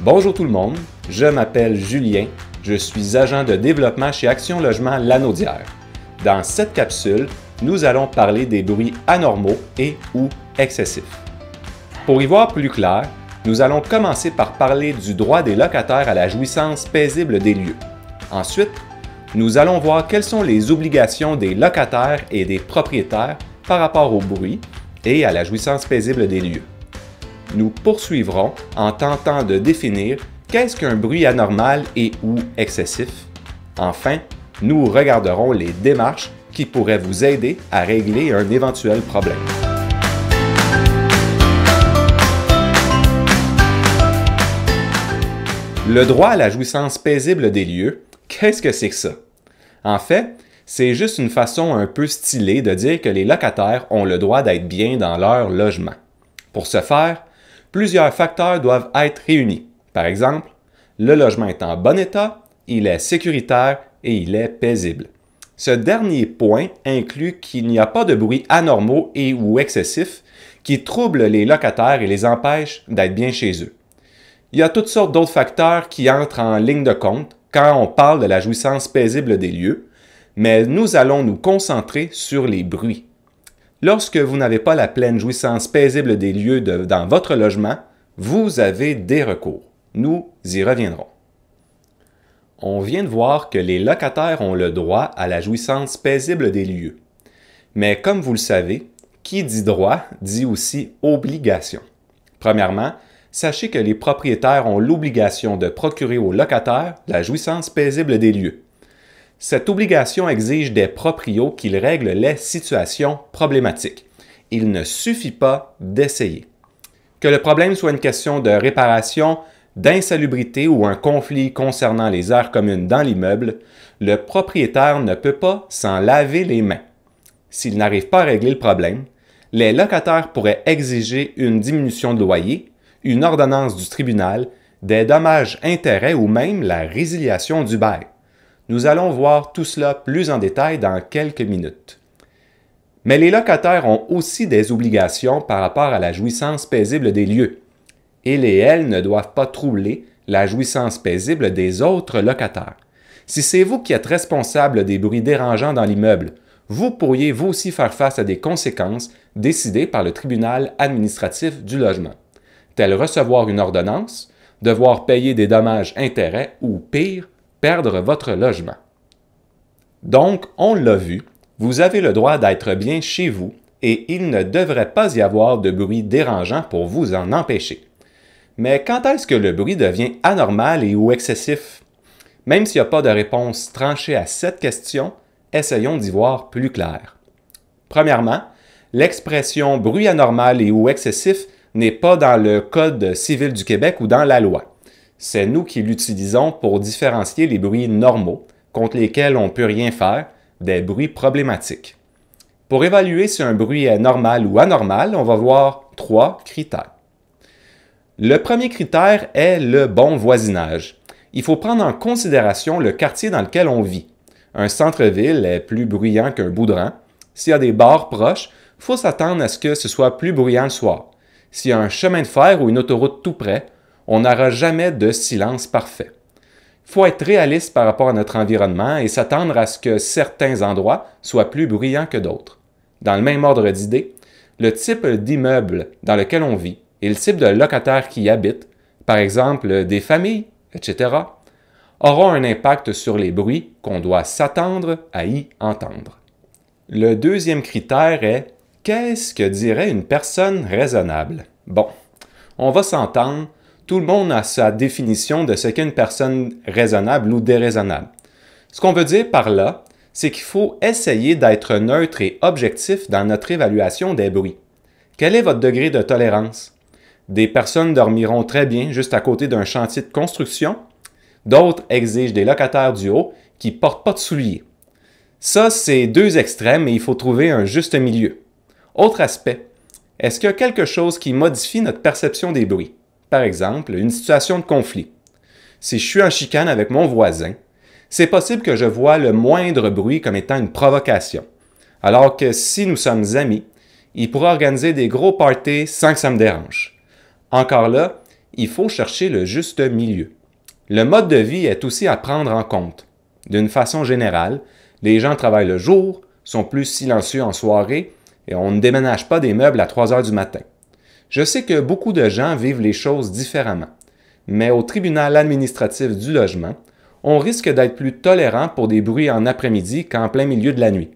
Bonjour tout le monde, je m'appelle Julien, je suis agent de développement chez Action Logement Lanaudière. Dans cette capsule, nous allons parler des bruits anormaux et ou excessifs. Pour y voir plus clair, nous allons commencer par parler du droit des locataires à la jouissance paisible des lieux. Ensuite, nous allons voir quelles sont les obligations des locataires et des propriétaires par rapport au bruit et à la jouissance paisible des lieux. Nous poursuivrons en tentant de définir qu'est-ce qu'un bruit anormal et ou excessif. Enfin, nous regarderons les démarches qui pourraient vous aider à régler un éventuel problème. Le droit à la jouissance paisible des lieux, qu'est-ce que c'est que ça? En fait, c'est juste une façon un peu stylée de dire que les locataires ont le droit d'être bien dans leur logement. Pour ce faire, plusieurs facteurs doivent être réunis. Par exemple, le logement est en bon état, il est sécuritaire et il est paisible. Ce dernier point inclut qu'il n'y a pas de bruits anormaux et ou excessifs qui troublent les locataires et les empêchent d'être bien chez eux. Il y a toutes sortes d'autres facteurs qui entrent en ligne de compte quand on parle de la jouissance paisible des lieux, mais nous allons nous concentrer sur les bruits. Lorsque vous n'avez pas la pleine jouissance paisible des lieux dans votre logement, vous avez des recours. Nous y reviendrons. On vient de voir que les locataires ont le droit à la jouissance paisible des lieux. Mais comme vous le savez, qui dit droit dit aussi obligation. Premièrement, sachez que les propriétaires ont l'obligation de procurer aux locataires la jouissance paisible des lieux. Cette obligation exige des proprios qu'ils règlent les situations problématiques. Il ne suffit pas d'essayer. Que le problème soit une question de réparation, d'insalubrité ou un conflit concernant les aires communes dans l'immeuble, le propriétaire ne peut pas s'en laver les mains. S'il n'arrive pas à régler le problème, les locataires pourraient exiger une diminution de loyer, une ordonnance du tribunal, des dommages-intérêts ou même la résiliation du bail. Nous allons voir tout cela plus en détail dans quelques minutes. Mais les locataires ont aussi des obligations par rapport à la jouissance paisible des lieux. Ils et elles ne doivent pas troubler la jouissance paisible des autres locataires. Si c'est vous qui êtes responsable des bruits dérangeants dans l'immeuble, vous pourriez vous aussi faire face à des conséquences décidées par le tribunal administratif du logement, telles recevoir une ordonnance, devoir payer des dommages-intérêts ou pire, perdre votre logement. Donc, on l'a vu, vous avez le droit d'être bien chez vous et il ne devrait pas y avoir de bruit dérangeant pour vous en empêcher. Mais quand est-ce que le bruit devient anormal et ou excessif? Même s'il n'y a pas de réponse tranchée à cette question, essayons d'y voir plus clair. Premièrement, l'expression bruit anormal et ou excessif n'est pas dans le Code civil du Québec ou dans la loi. C'est nous qui l'utilisons pour différencier les bruits normaux, contre lesquels on ne peut rien faire, des bruits problématiques. Pour évaluer si un bruit est normal ou anormal, on va voir 3 critères. Le premier critère est le bon voisinage. Il faut prendre en considération le quartier dans lequel on vit. Un centre-ville est plus bruyant qu'un boudran. S'il y a des bars proches, il faut s'attendre à ce que ce soit plus bruyant le soir. S'il y a un chemin de fer ou une autoroute tout près, on n'aura jamais de silence parfait. Il faut être réaliste par rapport à notre environnement et s'attendre à ce que certains endroits soient plus bruyants que d'autres. Dans le même ordre d'idée, le type d'immeuble dans lequel on vit et le type de locataires qui y habitent, par exemple des familles, etc., auront un impact sur les bruits qu'on doit s'attendre à y entendre. Le deuxième critère est « Qu'est-ce que dirait une personne raisonnable? » Bon, on va s'entendre. Tout le monde a sa définition de ce qu'est une personne raisonnable ou déraisonnable. Ce qu'on veut dire par là, c'est qu'il faut essayer d'être neutre et objectif dans notre évaluation des bruits. Quel est votre degré de tolérance? Des personnes dormiront très bien juste à côté d'un chantier de construction. D'autres exigent des locataires du haut qui ne portent pas de souliers. Ça, c'est 2 extrêmes et il faut trouver un juste milieu. Autre aspect, est-ce qu'il y a quelque chose qui modifie notre perception des bruits? Par exemple, une situation de conflit. Si je suis en chicane avec mon voisin, c'est possible que je vois le moindre bruit comme étant une provocation. Alors que si nous sommes amis, il pourra organiser des gros parties sans que ça me dérange. Encore là, il faut chercher le juste milieu. Le mode de vie est aussi à prendre en compte. D'une façon générale, les gens travaillent le jour, sont plus silencieux en soirée et on ne déménage pas des meubles à 3 heures du matin. Je sais que beaucoup de gens vivent les choses différemment, mais au tribunal administratif du logement, on risque d'être plus tolérant pour des bruits en après-midi qu'en plein milieu de la nuit.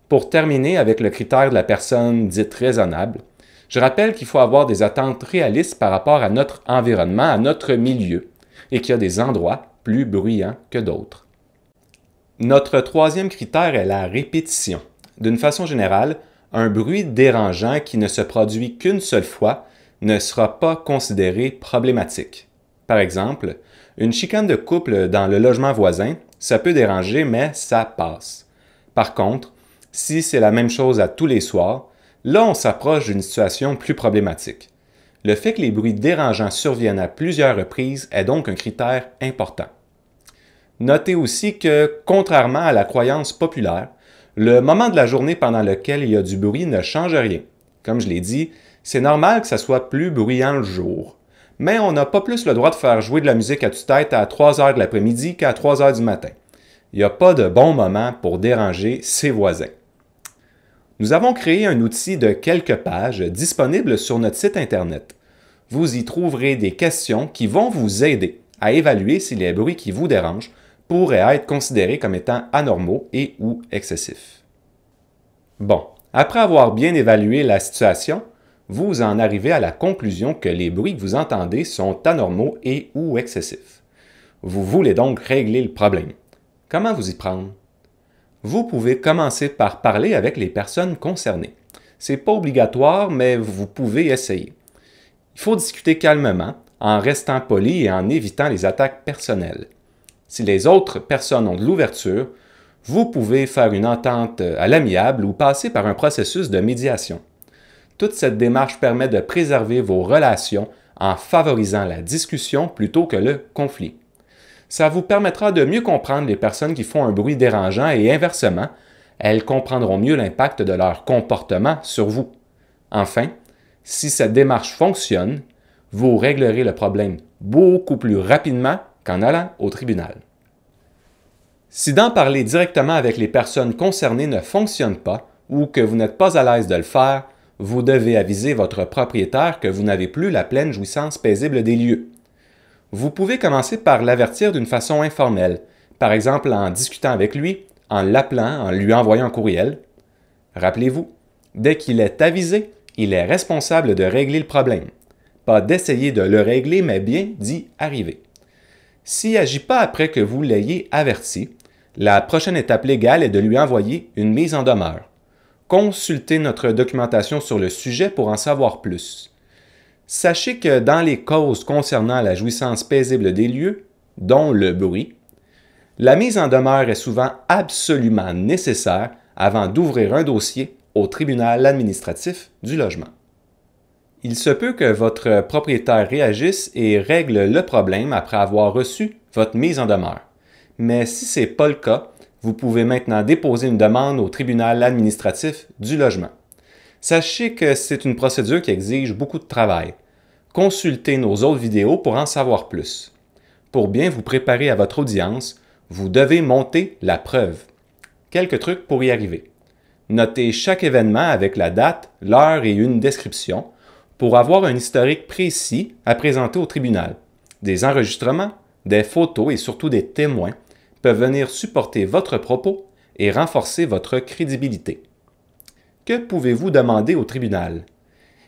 Pour terminer avec le critère de la personne dite raisonnable, je rappelle qu'il faut avoir des attentes réalistes par rapport à notre environnement, à notre milieu, et qu'il y a des endroits plus bruyants que d'autres. Notre troisième critère est la répétition. D'une façon générale, un bruit dérangeant qui ne se produit qu'une seule fois ne sera pas considéré problématique. Par exemple, une chicane de couple dans le logement voisin, ça peut déranger, mais ça passe. Par contre, si c'est la même chose à tous les soirs, là on s'approche d'une situation plus problématique. Le fait que les bruits dérangeants surviennent à plusieurs reprises est donc un critère important. Notez aussi que, contrairement à la croyance populaire, le moment de la journée pendant lequel il y a du bruit ne change rien. Comme je l'ai dit, c'est normal que ça soit plus bruyant le jour. Mais on n'a pas plus le droit de faire jouer de la musique à tue-tête à 3 heures de l'après-midi qu'à 3 heures du matin. Il n'y a pas de bon moment pour déranger ses voisins. Nous avons créé un outil de quelques pages disponible sur notre site Internet. Vous y trouverez des questions qui vont vous aider à évaluer si les bruits qui vous dérangent pourraient être considérés comme étant anormaux et ou excessifs. Bon, après avoir bien évalué la situation, vous en arrivez à la conclusion que les bruits que vous entendez sont anormaux et ou excessifs. Vous voulez donc régler le problème. Comment vous y prendre? Vous pouvez commencer par parler avec les personnes concernées. C'est pas obligatoire, mais vous pouvez essayer. Il faut discuter calmement, en restant poli et en évitant les attaques personnelles. Si les autres personnes ont de l'ouverture, vous pouvez faire une entente à l'amiable ou passer par un processus de médiation. Toute cette démarche permet de préserver vos relations en favorisant la discussion plutôt que le conflit. Ça vous permettra de mieux comprendre les personnes qui font un bruit dérangeant et inversement, elles comprendront mieux l'impact de leur comportement sur vous. Enfin, si cette démarche fonctionne, vous réglerez le problème beaucoup plus rapidement qu'en allant au tribunal. Si d'en parler directement avec les personnes concernées ne fonctionne pas ou que vous n'êtes pas à l'aise de le faire, vous devez aviser votre propriétaire que vous n'avez plus la pleine jouissance paisible des lieux. Vous pouvez commencer par l'avertir d'une façon informelle, par exemple en discutant avec lui, en l'appelant, en lui envoyant un courriel. Rappelez-vous, dès qu'il est avisé, il est responsable de régler le problème. Pas d'essayer de le régler, mais bien d'y arriver. S'il n'agit pas après que vous l'ayez averti, la prochaine étape légale est de lui envoyer une mise en demeure. Consultez notre documentation sur le sujet pour en savoir plus. Sachez que dans les causes concernant la jouissance paisible des lieux, dont le bruit, la mise en demeure est souvent absolument nécessaire avant d'ouvrir un dossier au tribunal administratif du logement. Il se peut que votre propriétaire réagisse et règle le problème après avoir reçu votre mise en demeure. Mais si ce n'est pas le cas, vous pouvez maintenant déposer une demande au tribunal administratif du logement. Sachez que c'est une procédure qui exige beaucoup de travail. Consultez nos autres vidéos pour en savoir plus. Pour bien vous préparer à votre audience, vous devez monter la preuve. Quelques trucs pour y arriver. Notez chaque événement avec la date, l'heure et une description pour avoir un historique précis à présenter au tribunal. Des enregistrements, des photos et surtout des témoins peuvent venir supporter votre propos et renforcer votre crédibilité. Que pouvez-vous demander au tribunal?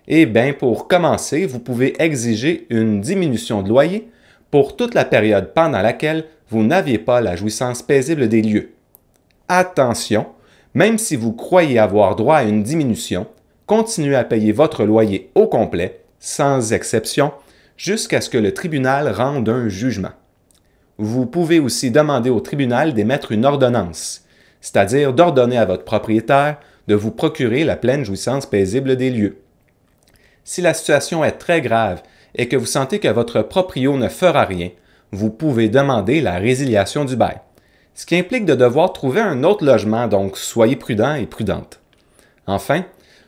Eh bien, pour commencer, vous pouvez exiger une diminution de loyer pour toute la période pendant laquelle vous n'aviez pas la jouissance paisible des lieux. Attention, même si vous croyez avoir droit à une diminution, continuez à payer votre loyer au complet, sans exception, jusqu'à ce que le tribunal rende un jugement. Vous pouvez aussi demander au tribunal d'émettre une ordonnance, c'est-à-dire d'ordonner à votre propriétaire de vous procurer la pleine jouissance paisible des lieux. Si la situation est très grave et que vous sentez que votre proprio ne fera rien, vous pouvez demander la résiliation du bail, ce qui implique de devoir trouver un autre logement, donc soyez prudent et prudente. Enfin,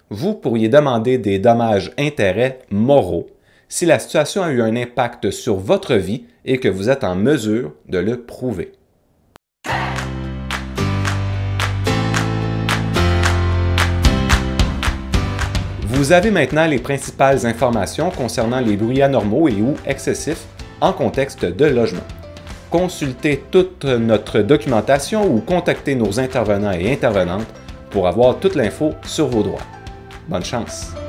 vous pourriez demander des dommages-intérêts moraux si la situation a eu un impact sur votre vie et que vous êtes en mesure de le prouver. Vous avez maintenant les principales informations concernant les bruits anormaux et ou excessifs en contexte de logement. Consultez toute notre documentation ou contactez nos intervenants et intervenantes pour avoir toute l'info sur vos droits. Bonne chance!